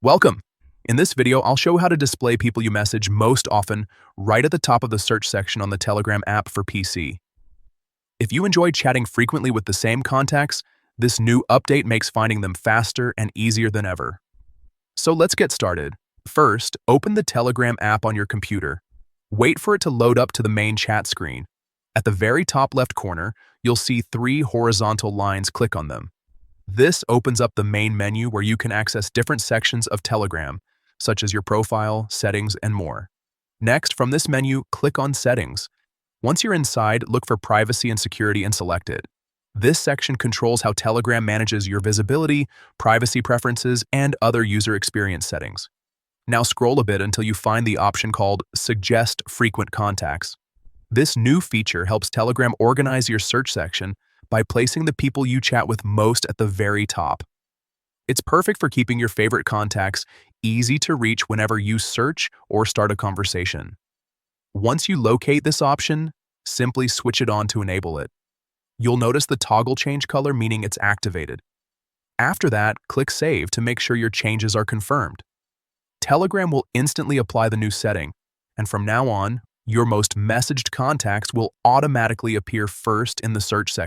Welcome! In this video, I'll show how to display people you message most often right at the top of the search section on the Telegram app for PC. If you enjoy chatting frequently with the same contacts, this new update makes finding them faster and easier than ever. So let's get started. First, open the Telegram app on your computer. Wait for it to load up to the main chat screen. At the very top left corner, you'll see 3 horizontal lines. Click on them. This opens up the main menu where you can access different sections of Telegram, such as your profile, settings, and more. Next, from this menu, click on Settings. Once you're inside, look for Privacy and Security and select it. This section controls how Telegram manages your visibility, privacy preferences, and other user experience settings. Now scroll a bit until you find the option called Suggest Frequent Contacts. This new feature helps Telegram organize your search section by placing the people you chat with most at the very top. It's perfect for keeping your favorite contacts easy to reach whenever you search or start a conversation. Once you locate this option, simply switch it on to enable it. You'll notice the toggle change color, meaning it's activated. After that, click Save to make sure your changes are confirmed. Telegram will instantly apply the new setting, and from now on, your most messaged contacts will automatically appear first in the search section.